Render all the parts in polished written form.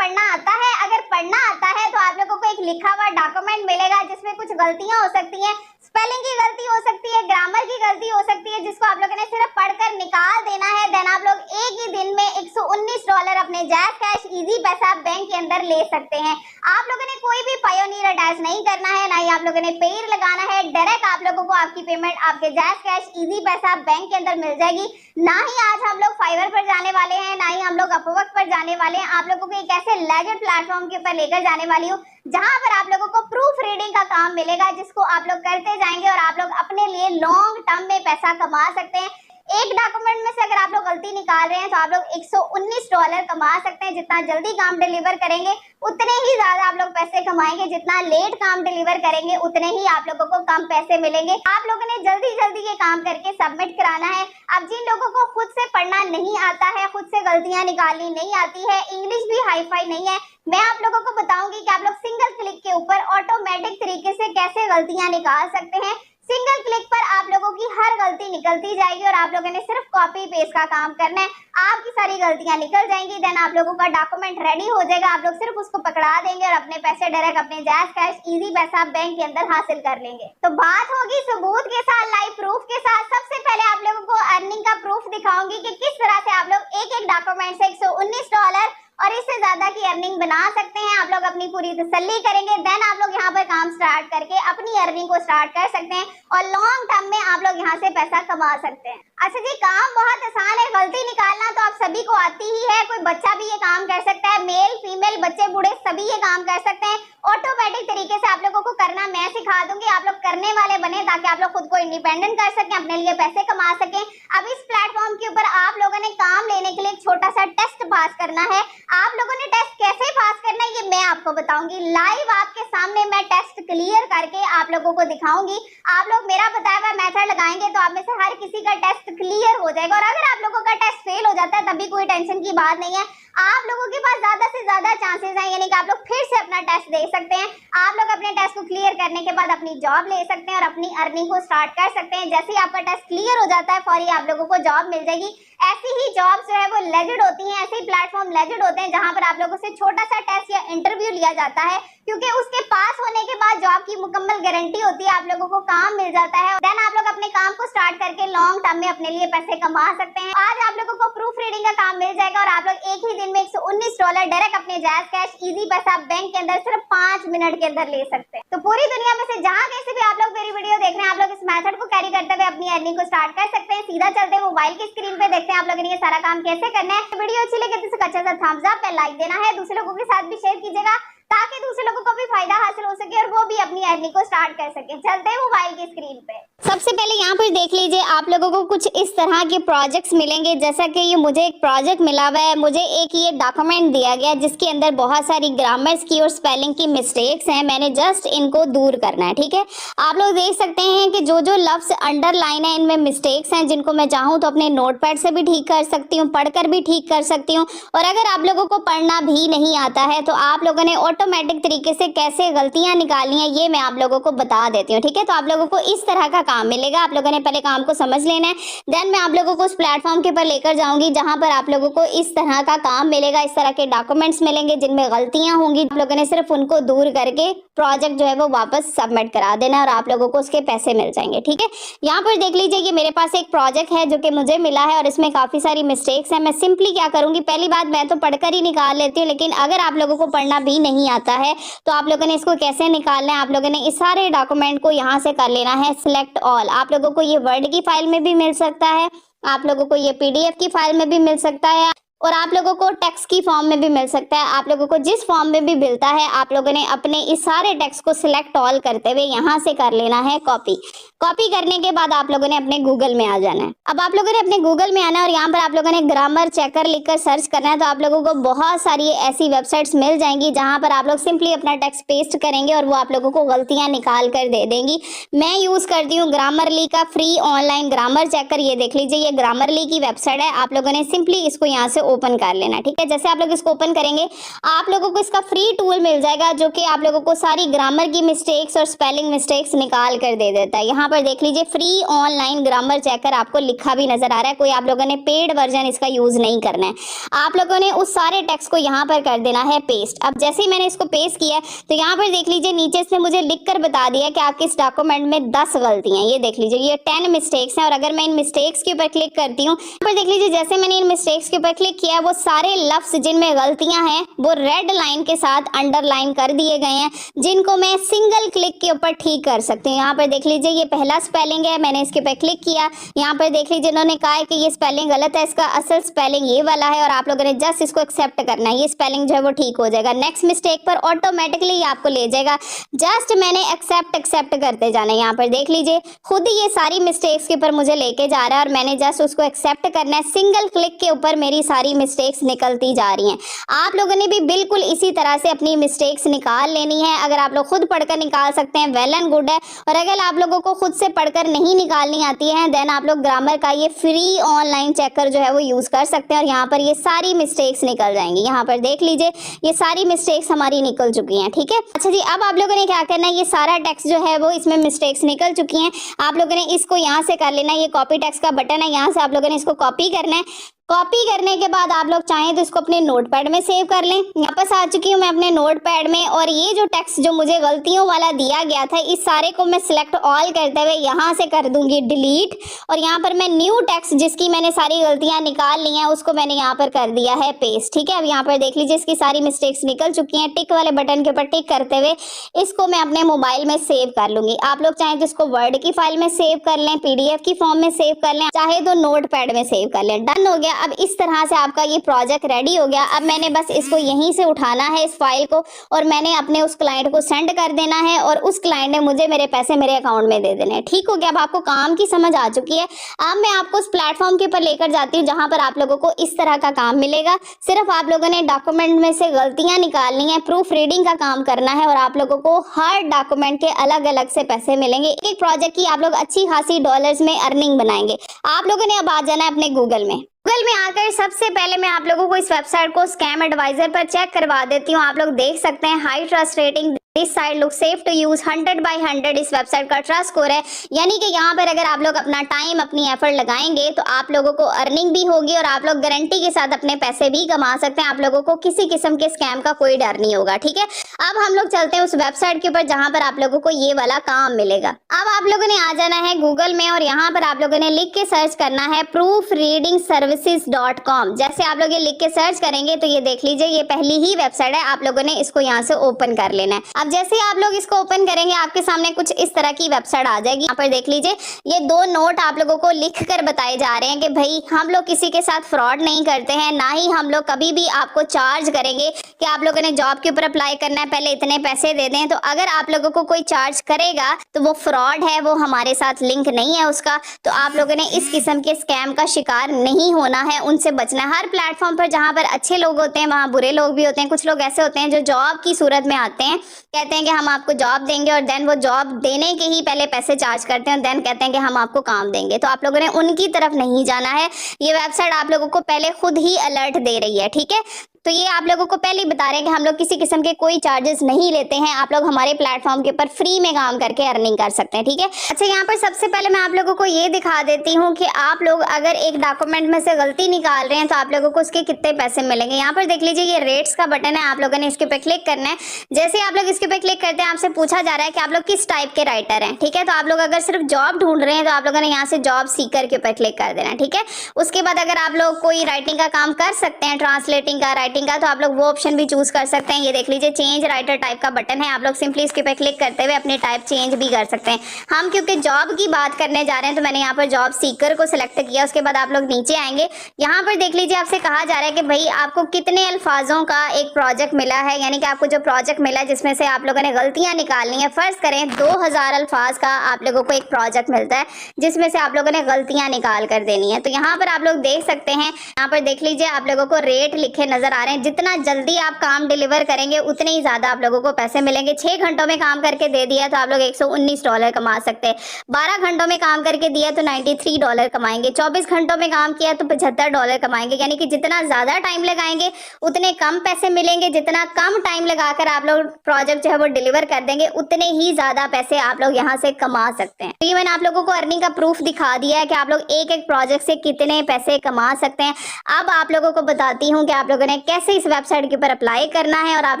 पढ़ना आता है? अगर पढ़ना आता है तो आप लोगों को एक लिखा हुआ डॉक्यूमेंट मिलेगा जिसमें कुछ गलतियां हो सकती हैं, स्पेलिंग की गलती हो सकती है, ग्रामर की गलती हो सकती है, जिसको आप लोगों ने सिर्फ पढ़कर निकाल देना है। देन आप लोग एक ही दिन में $119 अपने जैज़ कैश इजी पैसा बैंक के अंदर ले सकते हैं। आप लोगों ने कोई भी पायोनियर अटैच नहीं करना है, ना ही आप लोगों ने पेयर लगाना है। डायरेक्ट आप लोगों को आपकी पेमेंट आपके जैज़ कैश इजी पैसा बैंक के अंदर मिल जाएगी। ना ही आज हम लोग फाइवर पर जाने वाले हैं, ना ही हम लोग अपवर्क पर जाने वाले हैं। आप लोगों को एक ऐसे लेजेंड प्लेटफॉर्म के ऊपर लेकर जाने वाली हूँ जहां पर आप लोगों को प्रूफ रीडिंग का काम मिलेगा, जिसको आप लोग करते जाएंगे और आप लोग अपने लिए लॉन्ग टर्म में पैसा कमा सकते हैं। एक डॉक्यूमेंट में से अगर आप लोग गलती निकाल रहे हैं तो आप लोग $119 कमा सकते हैं। जितना जल्दी काम डिलीवर करेंगे उतने ही ज्यादा आप लोग पैसे कमाएंगे, जितना लेट काम डिलीवर करेंगे उतने ही आप लोगों को कम पैसे मिलेंगे। आप लोगों ने जल्दी जल्दी ये काम करके सबमिट कराना है। अब जिन लोगों को खुद से पढ़ना नहीं आता है, खुद से गलतियां निकालनी नहीं आती है, इंग्लिश भी हाई फाई नहीं है, मैं आप लोगों को बताऊंगी कि आप लोग सिंगल क्लिक के ऊपर ऑटोमेटिक तरीके से कैसे गलतियां निकाल सकते हैं। सिंगल क्लिक पर आप लोगों की हर गलती निकलती जाएगी और आप लोगों ने सिर्फ कॉपी पेस्ट का काम करना है। आपकी सारी गलतियां निकल जाएंगी। देन आप लोगों का डॉक्यूमेंट रेडी हो जाएगा। आप लोग सिर्फ उसको पकड़ा देंगे और अपने पैसे डायरेक्ट अपने जैज़ कैश इजी पैसा बैंक के अंदर हासिल कर लेंगे। तो बात होगी सबूत के साथ, लाइव प्रूफ के साथ। सबसे पहले आप लोगों को अर्निंग का प्रूफ दिखाऊंगी कि किस तरह से आप लोग एक एक डॉक्यूमेंट से $119 और इससे ज्यादा की अर्निंग बना सकते हैं। आप लोग अपनी पूरी तसल्ली करेंगे, देन आप लोग यहाँ पर काम स्टार्ट करके अपनी अर्निंग को स्टार्ट कर सकते हैं और लॉन्ग टर्म में आप लोग यहाँ से पैसा कमा सकते हैं। अच्छा जी, काम बहुत आसान है। गलती निकालना तो आप सभी को आती ही है। कोई बच्चा भी ये काम कर सकता है, मेल फीमेल बच्चे बूढ़े सभी ये काम कर सकते हैं। ऑटोमेटिक तरीके से आप लोगों को करना मैं सिखा दूंगी। आप लोग करने वाले बने ताकि आप लोग खुद को इंडिपेंडेंट कर सकें, अपने लिए पैसे कमा सकें। अब इस प्लेटफॉर्म के ऊपर आप लोगों ने काम लेने के लिए एक छोटा सा टेस्ट पास करना है। आप लोगों ने टेस्ट कैसे पास करना है ये मैं आपको बताऊंगी। लाइव आपके सामने मैं टेस्ट क्लियर करके आप लोगों को दिखाऊंगी। आप लोग मेरा बताया हुआ मेथड लगाएंगे तो आप में से हर किसी का टेस्ट क्लियर हो जाएगा। और अगर आप लोगों का टेस्ट फेल हो जाता है तभी कोई टेंशन की बात नहीं है। आप लोगों के पास ज्यादा से ज्यादा चांसेस हैं, यानी कि आप लोग फिर से अपना टेस्ट दे सकते हैं। आप लोग अपने टेस्ट को क्लियर करने के बाद अपनी जॉब ले सकते हैं और अपनी अर्निंग को स्टार्ट कर सकते हैं। जैसे ही आपका टेस्ट क्लियर हो जाता है फौरी आप लोगों को जॉब मिल जाएगी। ऐसी ही जॉब जो है वो लेजिड होती हैं, ऐसे ही प्लेटफॉर्म लेजिड होते हैं जहां पर आप लोगों से छोटा सा टेस्ट या इंटरव्यू लिया जाता है, क्योंकि उसके पास होने के बाद जॉब की मुकम्मल गारंटी होती है, आप लोगों को काम मिल जाता है। देन आप लोग अपने काम को स्टार्ट करके लॉन्ग टर्म में अपने लिए पैसे कमा सकते हैं। आज आप लोगों को प्रूफ रीडिंग का काम मिल जाएगा और आप लोग एक ही दिन में $119 डायरेक्ट अपने जैज़ कैश इजी पैसा बैंक के अंदर सिर्फ 5 मिनट के अंदर ले सकते हैं। तो पूरी दुनिया में से जहां कहीं से भी आप लोग मेरी वीडियो देख रहे हैं, आप लोग इस मेथड को कैरी करते हुए अपनी अर्निंग को स्टार्ट कर सकते हैं। सीधा चलते हैं मोबाइल की स्क्रीन पे, देखते हैं आप लोगों ने ये सारा काम कैसे करना है। वीडियो अच्छी लगे तो अच्छा सा थम्स अप पे लाइक देना है, दूसरे लोगों के साथ भी शेयर कीजिएगा ताकि दूसरे लोगों को भी फायदा हासिल हो सके और वो भी अपनी अर्निंग को स्टार्ट कर सके। चलते हैं मोबाइल की स्क्रीन पे। सबसे पहले यहाँ पर देख लीजिए, आप लोगों को कुछ इस तरह के प्रोजेक्ट्स मिलेंगे। जैसा कि ये मुझे एक प्रोजेक्ट मिला हुआ है, मुझे एक ये डॉक्यूमेंट दिया गया जिसके अंदर बहुत सारी ग्रामर्स की और स्पेलिंग की मिस्टेक्स हैं। मैंने जस्ट इनको दूर करना है, ठीक है। आप लोग देख सकते हैं कि जो जो लफ्ज अंडरलाइन है इनमें मिस्टेक्स हैं, जिनको मैं चाहूँ तो अपने नोटपैड से भी ठीक कर सकती हूँ, पढ़कर भी ठीक कर सकती हूँ। और अगर आप लोगों को पढ़ना भी नहीं आता है तो आप लोगों ने ऑटोमेटिक तरीके से कैसे गलतियां निकालनी है ये मैं आप लोगों को बता देती हूँ, ठीक है। तो आप लोगों को इस तरह का काम मिलेगा। आप लोगों ने पहले काम को समझ लेना है, देन मैं आप लोगों को उस प्लेटफॉर्म के ऊपर लेकर जाऊंगी जहां पर आप लोगों को इस तरह का काम मिलेगा। इस तरह के डॉक्यूमेंट्स मिलेंगे जिनमें गलतियां होंगी। आप लोगों ने सिर्फ उनको दूर करके प्रोजेक्ट जो है वो वापस सबमिट करा देना और आप लोगों को उसके पैसे मिल जाएंगे, ठीक है। यहाँ पर देख लीजिए, ये मेरे पास एक प्रोजेक्ट है जो कि मुझे मिला है और इसमें काफी सारी मिस्टेक्स हैं। मैं सिंपली क्या करूंगी, पहली बात मैं तो पढ़कर ही निकाल लेती हूँ, लेकिन अगर आप लोगों को पढ़ना भी नहीं आता है तो आप लोगों ने इसको कैसे निकालना है, आप लोगों ने इस सारे डॉक्यूमेंट को यहाँ से कर लेना है सिलेक्ट ऑल। आप लोगों को ये वर्ड की फाइल में भी मिल सकता है, आप लोगों को ये PDF की फाइल में भी मिल सकता है और आप लोगों को टेक्स्ट की फॉर्म में भी मिल सकता है। आप लोगों को जिस फॉर्म में भी मिलता है आप लोगों ने अपने इस सारे टेक्स्ट को सिलेक्ट ऑल करते हुए यहाँ से कर लेना है कॉपी। कॉपी करने के बाद आप लोगों ने अपने गूगल में आ जाना है। अब आप लोगों ने अपने गूगल में आना है और यहाँ पर आप लोगों ने ग्रामर चेकर लिखकर सर्च करना है। तो आप लोगों को बहुत सारी ऐसी वेबसाइट्स मिल जाएंगी जहाँ पर आप लोग सिंपली अपना टेक्स्ट पेस्ट करेंगे और वो आप लोगों को गलतियाँ निकाल कर दे देंगी। मैं यूज़ करती हूँ ग्रामरली का फ्री ऑनलाइन ग्रामर चेकर। ये देख लीजिए, ये ग्रामरली की वेबसाइट है। आप लोगों ने सिंपली इसको यहाँ से ओपन कर लेना, ठीक है। जैसे आप लोग इसको ओपन करेंगे आप लोगों को इसका फ्री टूल मिल जाएगा जो कि आप लोगों को सारी ग्रामर की मिस्टेक्स और स्पेलिंग मिस्टेक्स निकाल कर दे देता है। यहाँ पर देख लीजिए फ्री ऑनलाइन ग्रामर चेकर आपको लिखा भी नजर आ रहा है। कोई आप लोगों ने पेड वर्जन इसका यूज नहीं करना है। आप लोगों ने उस सारे टेक्स्ट को यहाँ पर कर देना है पेस्ट। अब जैसे ही मैंने इसको पेस्ट किया तो यहाँ पर देख लीजिए नीचे इसने मुझे लिख कर बता दिया कि आपके इस डॉक्यूमेंट में 10 गलतियां, ये देख लीजिए ये 10 मिस्टेक्स हैं। और अगर मैं इन मिस्टेक्स के ऊपर क्लिक करती हूँ पर देख लीजिए जैसे मैंने इन मिस्टेक्स के ऊपर क्लिक किया वो सारे लफ्ज जिनमें गलतियां हैं वो रेड लाइन के साथ अंडरलाइन कर दिए गए हैं, जिनको मैं सिंगल क्लिक के ऊपर ठीक कर सकती हूँ। यहाँ पर देख लीजिए ये पहला स्पेलिंग है, मैंने इसके ऊपर क्लिक किया। यहाँ पर देख लीजिए इन्होंने कहा है कि ये स्पेलिंग गलत है, इसका असल स्पेलिंग ये वाला है और आप लोगों ने जस्ट इसको एक्सेप्ट करना है, ये स्पेलिंग जो है वो ठीक हो जाएगा। नेक्स्ट मिस्टेक पर ऑटोमेटिकली आपको ले जाएगा, जस्ट मैंने एक्सेप्ट करते जाना है। यहाँ पर देख लीजिए खुद ये सारी मिस्टेक्स के ऊपर मुझे लेके जा रहा है और मैंने जस्ट उसको एक्सेप्ट करना है। सिंगल क्लिक के ऊपर मेरी सारी मिस्टेक्स निकलती जा रही हैं। आप लोगों ने भी बिल्कुल इसी तरह से अपनी मिस्टेक्स निकाल लेनी है। अगर आप लोग खुद पढ़कर निकाल सकते हैं वेल एंड गुड है, और अगर आप लोगों को खुद से पढ़कर नहीं निकालनी आती है देन आप लोग ग्रामर का ये फ्री ऑनलाइन चेकर जो है वो यूज कर सकते हैं और यहाँ पर ये सारी मिस्टेक्स निकल जाएंगी। यहाँ पर देख लीजिए ये सारी मिस्टेक्स हमारी निकल चुकी हैं, ठीक है। अच्छा जी, अब आप लोगों ने क्या करना है, ये सारा टेक्स्ट जो है वो इसमें मिस्टेक्स निकल चुकी हैं, आप लोगों ने इसको यहाँ से कर लेना है। ये कॉपी टेक्स्ट का बटन है, यहाँ से आप लोगों ने इसको कॉपी करना है। कॉपी करने के बाद आप लोग चाहें तो इसको अपने नोटपैड में सेव कर लें। वापस आ चुकी हूँ मैं अपने नोटपैड में और ये जो टेक्स्ट जो मुझे गलतियों वाला दिया गया था इस सारे को मैं सिलेक्ट ऑल करते हुए यहाँ से कर दूंगी डिलीट, और यहाँ पर मैं न्यू टेक्स्ट जिसकी मैंने सारी गलतियाँ निकाल ली हैं उसको मैंने यहाँ पर कर दिया है पेस्ट, ठीक है। अब यहाँ पर देख लीजिए इसकी सारी मिस्टेक्स निकल चुकी हैं। टिक वाले बटन के ऊपर टिक करते हुए इसको मैं अपने मोबाइल में सेव कर लूंगी। आप लोग चाहें तो इसको वर्ड की फाइल में सेव कर लें, PDF की फॉर्म में सेव कर लें, चाहे तो नोटपैड में सेव कर लें। डन हो गया। अब इस तरह से आपका ये प्रोजेक्ट रेडी हो गया। अब मैंने बस इसको यहीं से उठाना है इस फाइल को और मैंने अपने उस क्लाइंट को सेंड कर देना है और उस क्लाइंट ने मुझे मेरे पैसे मेरे अकाउंट में दे देने हैं। ठीक हो गया। अब आपको काम की समझ आ चुकी है। अब मैं आपको उस प्लेटफॉर्म के ऊपर लेकर जाती हूँ जहां पर आप लोगों को इस तरह का काम मिलेगा। सिर्फ आप लोगों ने डॉक्यूमेंट में से गलतियां निकालनी है, प्रूफ रीडिंग का काम करना है और आप लोगों को हर डॉक्यूमेंट के अलग अलग से पैसे मिलेंगे। एक प्रोजेक्ट की आप लोग अच्छी खासी डॉलर्स में अर्निंग बनाएंगे। आप लोगों ने अब आ जाना है अपने गूगल में। गूगल में आकर सबसे पहले मैं आप लोगों को इस वेबसाइट को स्कैम एडवाइजर पर चेक करवा देती हूँ। आप लोग देख सकते हैं high trust rating, this site look safe to use, 100/100 इस वेबसाइट का ट्रस्ट स्कोर है। यानी कि यहाँ पर अगर आप लोग अपना टाइम अपनी एफर्ट लगाएंगे तो आप लोगों को अर्निंग भी होगी और आप लोग गारंटी के साथ अपने पैसे भी कमा सकते हैं। आप लोगों को किसी किस्म के स्कैम का कोई डर नहीं होगा। ठीक है, अब हम लोग चलते हैं उस वेबसाइट के ऊपर जहां पर आप लोगों को ये वाला काम मिलेगा। अब आप लोगों ने आ जाना है गूगल में और यहाँ पर आप लोगों ने लिख के सर्च करना है proofreadingservices.com। जैसे आप लोग ये लिख के सर्च करेंगे तो ये देख लीजिए ये पहली ही वेबसाइट है। आप लोगों ने इसको यहाँ से ओपन कर लेना है। अब जैसे आप लोग इसको ओपन करेंगे आपके सामने कुछ इस तरह की वेबसाइट आ जाएगी। यहाँ पर देख लीजिए ये 2 नोट आप लोगों को लिख कर बताए जा रहे हैं कि भाई हम लोग किसी के साथ फ्रॉड नहीं करते हैं, ना ही हम लोग कभी भी आपको चार्ज करेंगे कि आप लोगों ने जॉब के ऊपर अप्लाई करना है पहले इतने पैसे दे दें। तो अगर आप लोगों को कोई चार्ज करेगा तो वो फ्रॉड है, वो हमारे साथ लिंक नहीं है उसका। तो आप लोगों ने इस किस्म के स्कैम का शिकार नहीं होना है, उनसे बचना है। हर प्लेटफॉर्म पर जहाँ पर अच्छे लोग होते हैं वहाँ बुरे लोग भी होते हैं। कुछ लोग ऐसे होते हैं जो जॉब की सूरत में आते हैं, कहते हैं कि हम आपको जॉब देंगे और देन वो जॉब देने के ही पहले पैसे चार्ज करते हैं और देन कहते हैं कि हम आपको काम देंगे। तो आप लोगों ने उनकी तरफ नहीं जाना है। ये वेबसाइट आप लोगों को पहले खुद ही अलर्ट दे रही है। ठीक है, तो ये आप लोगों को पहले ही बता रहे हैं कि हम लोग किसी किस्म के कोई चार्जेस नहीं लेते हैं। आप लोग हमारे प्लेटफॉर्म के ऊपर फ्री में काम करके अर्निंग कर सकते हैं। ठीक है, अच्छा यहाँ पर सबसे पहले मैं आप लोगों को ये दिखा देती हूँ कि आप लोग अगर एक डॉक्यूमेंट में से गलती निकाल रहे हैं तो आप लोगों को उसके कितने पैसे मिलेंगे। यहाँ पर देख लीजिए ये रेट्स का बटन है, आप लोगों ने इसके ऊपर क्लिक करना है। जैसे आप लोग इसके ऊपर क्लिक करते हैं आपसे पूछा जा रहा है कि आप लोग किस टाइप के राइटर हैं। ठीक है, तो आप लोग अगर सिर्फ जॉब ढूंढ रहे हैं तो आप लोगों ने यहाँ से जॉब सीकर के ऊपर क्लिक कर देना। ठीक है, उसके बाद अगर आप लोग कोई राइटिंग का काम कर सकते हैं, ट्रांसलेटिंग का, राइटिंग का, तो आप लोग वो ऑप्शन भी चूज कर सकते हैं। ये देख लीजिए चेंज राइटर टाइप का बटन है, आप लोग सिंपली इसके पे क्लिक करते हुए अपनी टाइप चेंज भी कर सकते हैं। हम क्योंकि जॉब की बात करने जा रहे हैं तो मैंने यहाँ पर जॉब सीकर को सिलेक्ट किया। उसके बाद आप लोग नीचे आएंगे, यहाँ पर देख लीजिए आपसे कहा जा रहा है कि भाई आपको कितने अल्फाजों का एक प्रोजेक्ट मिला है, यानी कि आपको जो प्रोजेक्ट मिला है जिसमें से आप लोगों ने गलतियां निकालनी है। फर्ज करें 2000 अल्फाज का आप लोगों को एक प्रोजेक्ट मिलता है जिसमें से आप लोगों ने गलतियां निकाल कर देनी है। तो यहाँ पर आप लोग देख सकते हैं, यहाँ पर देख लीजिए आप लोगों को रेट लिखे नजर बता रहे हैं जितना जल्दी आप काम डिलीवर करेंगे उतने ही ज्यादा आप लोगों को पैसे मिलेंगे। 6 घंटों में काम करके दे दिया तो आप लोग $119 कमा सकते हैं। 12 घंटों में काम करके दिया तो $93 कमाएंगे। 24 घंटों में काम किया तो $75 कमाएंगे। यानी कि जितना ज्यादा टाइम लगाएंगे उतने कम पैसे मिलेंगे, जितना कम टाइम लगाकर आप लोग प्रोजेक्ट जो है वो डिलीवर कर देंगे उतने ही ज्यादा पैसे आप लोग यहाँ से कमा सकते हैं। तो ये मैंने आप लोगों को अर्निंग का प्रूफ दिखा दिया है कि आप लोग एक एक प्रोजेक्ट से कितने पैसे कमा सकते हैं। अब आप लोगों को बताती हूँ कि आप लोगों ने कैसे इस वेबसाइट के ऊपर अप्लाई करना है और आप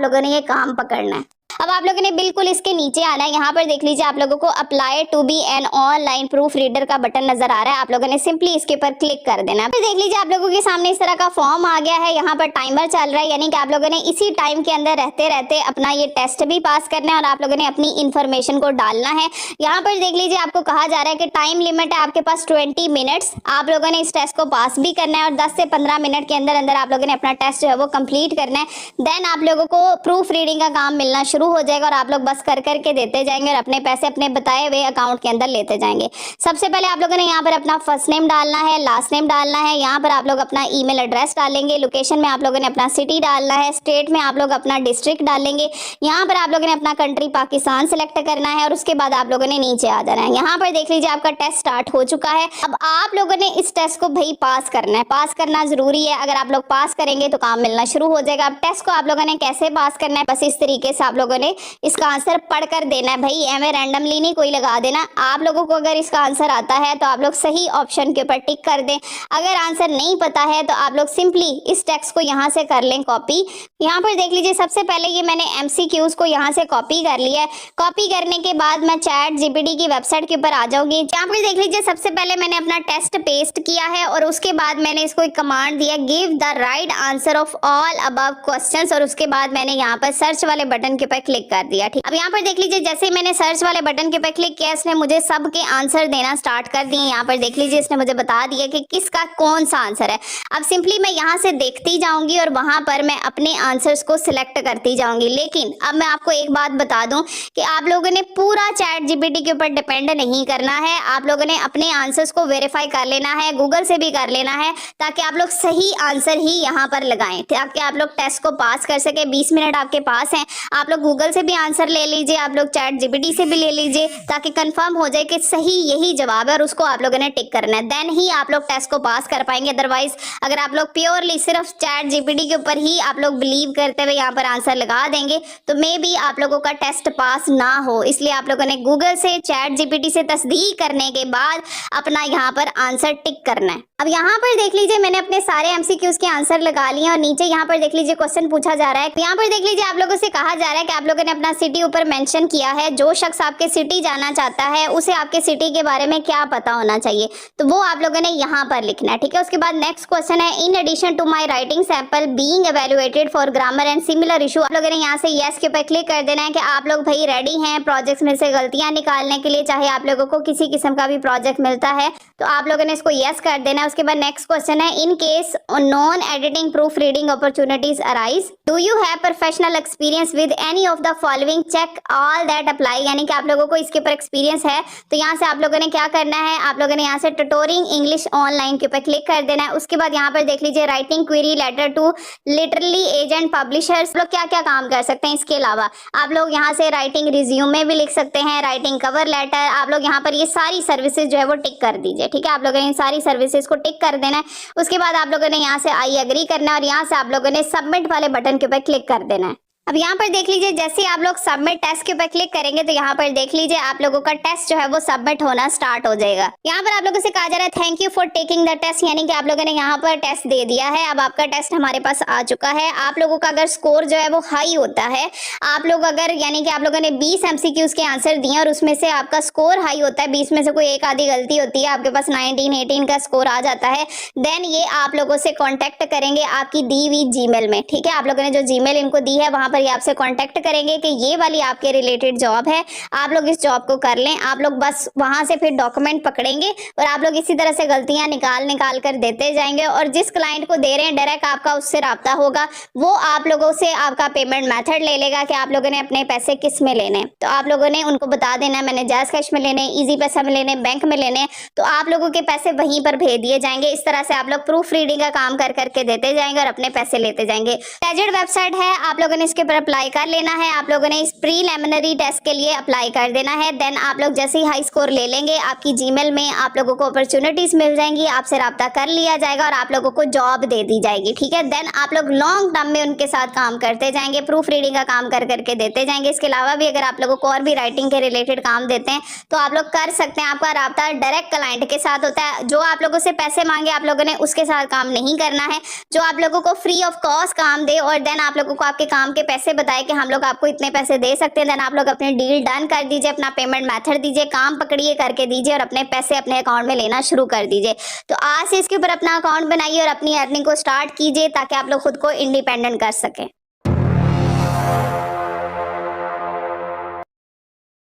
लोगों ने ये काम पकड़ना है। अब आप लोगों ने बिल्कुल इसके नीचे आना है। यहाँ पर देख लीजिए आप लोगों को apply to be an online proof reader का बटन नजर आ रहा है। आप लोगों ने सिंपली इसके ऊपर क्लिक कर देना है। फिर देख लीजिए आप लोगों के सामने इस तरह का फॉर्म आ गया है। यहाँ पर टाइमर चल रहा है, यानी कि आप लोगों ने इसी टाइम के अंदर रहते रहते अपना ये टेस्ट भी पास करना है और आप लोगों ने अपनी इन्फॉर्मेशन को डालना है। यहाँ पर देख लीजिए आपको कहा जा रहा है कि टाइम लिमिट है आपके पास 20 मिनट्स। आप लोगों ने इस टेस्ट को पास भी करना है और 10 से 15 मिनट के अंदर अंदर आप लोगों ने अपना टेस्ट जो है वो कंप्लीट करना है। देन आप लोगों को प्रूफ रीडिंग का काम मिलना शुरू हो जाएगा और आप लोग बस कर करके देते जाएंगे और अपने पैसे अपने बताए हुए अकाउंट के अंदर लेते जाएंगे। सबसे पहले आप लोगों ने यहाँ पर अपना फर्स्ट नेम डालना है, लास्ट नेम डालना है। यहाँ पर आप लोग अपना ईमेल एड्रेस डालेंगे। लोकेशन में आप लोगों ने अपना सिटी डालना है। स्टेट में आप लोग अपना डिस्ट्रिक्ट डालेंगे। यहाँ पर आप लोगों ने अपना कंट्री पाकिस्तान सेलेक्ट करना है और उसके बाद आप लोगों ने नीचे आ जाना है। यहाँ पर देख लीजिए आपका टेस्ट स्टार्ट हो चुका है। अब आप लोगों ने इस टेस्ट को भाई पास करना है। पास करना जरूरी है। अगर आप लोग पास करेंगे तो काम मिलना शुरू हो जाएगा। अब टेस्ट को आप लोगों ने कैसे पास करना है, बस इस तरीके से आप लोगों ने इसका आंसर पढ़कर देना है। भाई एवं रैंडमली नहीं कोई लगा देना। आप लोगों को अगर इसका आंसर आता है तो आप लोग सही ऑप्शन के ऊपर टिक कर दें। अगर आंसर नहीं पता है तो आप लोग सिंपली इस टेक्स्ट को यहाँ से कर लें कॉपी। यहाँ पर देख लीजिए सबसे पहले ये मैंने MCQs को यहाँ से कॉपी कर लिया है। कॉपी करने के बाद मैं ChatGPT की वेबसाइट के ऊपर आ जाऊंगी। यहाँ पर देख लीजिए सबसे पहले मैंने अपना टेस्ट पेस्ट किया है और उसके बाद मैंने इसको एक कमांड दिया, give the right answer of all above questions, और उसके बाद मैंने यहाँ पर सर्च वाले बटन के ऊपर क्लिक कर दिया। ठीक, अब यहाँ पर देख लीजिए जैसे ही मैंने सर्च वाले बटन के ऊपर क्लिक किया इसने मुझे सबके आंसर देना स्टार्ट कर दिए। यहाँ पर देख लीजिए इसने मुझे बता दिया कि किसका कौन सा आंसर है। अब सिंपली मैं यहाँ से देखती जाऊंगी और वहां पर मैं अपने आंसर्स को सिलेक्ट करती जाऊंगी। लेकिन अब मैं आपको एक बात बता दूं कि आप लोगों ने पूरा ChatGPT के ऊपर डिपेंड नहीं करना है। आप लोगों ने अपने आंसर्स को वेरीफाई कर लेना है, गूगल से भी कर लेना है, ताकि आप लोग सही आंसर ही यहाँ पर लगाएं, ताकि आप लोग टेस्ट को पास कर सके। 20 मिनट आपके पास हैं, आप लोग गूगल से भी आंसर ले लीजिए, आप लोग ChatGPT से भी ले लीजिए, ताकि कंफर्म हो जाए कि सही यही जवाब है और उसको आप लोगों ने टिक करना है। देन ही आप लोग टेस्ट को पास कर पाएंगे। अदरवाइज अगर आप लोग प्योरली सिर्फ ChatGPT के ऊपर ही आप लोग बिलीव करते हुए यहाँ पर आंसर लगा देंगे तो मे बी आप लोगों का टेस्ट पास ना हो। इसलिए आप लोगों ने गूगल से ChatGPT से तस्दीक करने के बाद अपना यहाँ पर आंसर टिक करना है। अब यहाँ पर देख लीजिए मैंने अपने सारे MCQs के आंसर लगा लिए और नीचे यहाँ पर देख लीजिए क्वेश्चन पूछा जा रहा है। यहाँ पर देख लीजिए आप लोगों से कहा जा रहा है कि आप लोगों ने अपना सिटी ऊपर मेंशन किया है। जो शख्स आपके सिटी जाना चाहता है उसे आपके सिटी के बारे में क्या पता होना चाहिए, तो वो आप लोगों ने यहाँ पर लिखना है। ठीक है, उसके बाद नेक्स्ट क्वेश्चन है, in addition to my writing sample being evaluated for grammar and similar issue. आप लोगों ने यहाँ से यस के ऊपर क्लिक कर देना है कि आप लोग भाई रेडी हैं प्रोजेक्ट्स में से गलतियां निकालने के लिए। चाहे आप लोगों को किसी किस्म का भी प्रोजेक्ट मिलता है तो आप लोगों ने इसको यस कर देना है। उसके बाद नेक्स्ट क्वेश्चन है, in case non editing proof reading opportunities arise, do you have professional experience with any of the following, check all that apply. यानी कि आप लोगों को इसके ऊपर एक्सपीरियंस है तो यहाँ से आप लोगों ने क्या करना है, आप लोगों ने यहाँ से ट्यूटोरिंग इंग्लिश ऑनलाइन के ऊपर क्लिक कर देना है। उसके बाद यहाँ पर देख लीजिए writing query letter to literally agent publishers, लोग क्या क्या काम कर सकते हैं। इसके अलावा आप लोग यहाँ से राइटिंग रिज्यूमे भी लिख सकते हैं, राइटिंग कवर लेटर। आप लोग यहाँ पर ये सारी सर्विसेज जो है वो टिक कर दीजिए। ठीक है, आप लोगों ने सारी सर्विसेज को टिक कर देना है। उसके बाद आप लोगों ने यहाँ से आई एग्री करना है और यहाँ से आप लोगों ने सबमिट वाले बटन के ऊपर क्लिक कर देना है। अब यहाँ पर देख लीजिए जैसे आप लोग सबमिट टेस्ट के ऊपर क्लिक करेंगे तो यहाँ पर देख लीजिए आप लोगों का टेस्ट जो है वो सबमिट होना स्टार्ट हो जाएगा। यहाँ पर आप लोगों से कहा जा रहा है thank you for taking the test, यानी कि आप लोगों ने यहाँ पर टेस्ट दे दिया है। अब आपका टेस्ट हमारे पास आ चुका है। आप लोगों का अगर स्कोर जो है वो हाई होता है, आप लोग अगर यानी कि आप लोगों ने 20 MCQs के आंसर दिए और उसमें से आपका स्कोर हाई होता है, 20 में से कोई एक आधी गलती होती है, आपके पास 19, 18 का स्कोर आ जाता है, देन ये आप लोगों से कॉन्टेक्ट करेंगे आपकी दी हुई जीमेल में। ठीक है, आप लोगों ने जो जीमेल इनको दी है वहां पर और ये आपसे कांटेक्ट करेंगे कि ये वाली आपके रिलेटेड जॉब है, आप लोग इस जॉब को कर लें। आप लोग बस वहां से फिर डॉक्यूमेंट पकड़ेंगे और आप लोग इसी तरह से गलतियां निकाल कर देते जाएंगे और जिस क्लाइंट को दे रहे हैं डायरेक्ट आपका उससे राब्ता होगा, वो आप लोगों से आपका पेमेंट मेथड ले लेगा कि आप लोगों ने अपने पैसे किस में लेने। तो आप लोगों ने उनको बता देना मैंने जैज़ कैश में लेने, इजी पैसा में लेने, बैंक में लेने, तो आप लोगों के पैसे वहीं पर भेज दिए जाएंगे। इस तरह से आप लोग प्रूफ रीडिंग का काम कर करके देते जाएंगे और अपने पैसे लेते जाएंगे। टेजेड वेबसाइट है, आप लोगों ने इसके ऊपर अप्लाई कर लेना है। आप लोगों ने इस प्रीलिमिनरी टेस्ट के लिए अप्लाई कर देना है। देन आप लोग जैसे ही हाई स्कोर ले लेंगे, आपकी जीमेल में आप लोगों को अपॉर्चुनिटीज मिल जाएंगी, आपसे राब्ता कर लिया जाएगा और आप लोगों को जॉब दे दी जाएगी। ठीक है, देन आप लोग लॉन्ग टर्म में उनके साथ काम करते जाएंगे, प्रूफ रीडिंग का काम कर करके देते जाएंगे। इसके अलावा भी अगर आप लोगों को और भी राइटिंग के रिलेटेड काम देते हैं तो आप लोग कर सकते हैं। आपका राब्ता डायरेक्ट क्लाइंट के साथ होता है। जो आप लोगों से पैसे मांगे आप लोगों ने उसके साथ काम नहीं करना है। जो आप लोगों को फ्री ऑफ कॉस्ट काम दे और देन आप लोगों को आपके काम के पैसे बताए कि हम लोग आपको इतने पैसे दे सकते हैं, देन आप लोग अपनी डील डन कर दीजिए, अपना पेमेंट मेथड दीजिए, काम पकड़िए करके दीजिए और अपने पैसे अपने अकाउंट में लेना शुरू कर दीजिए। तो आज से इसके ऊपर अपना अकाउंट बनाइए और अपनी अर्निंग को स्टार्ट कीजिए ताकि आप लोग खुद को इंडिपेंडेंट कर सकें।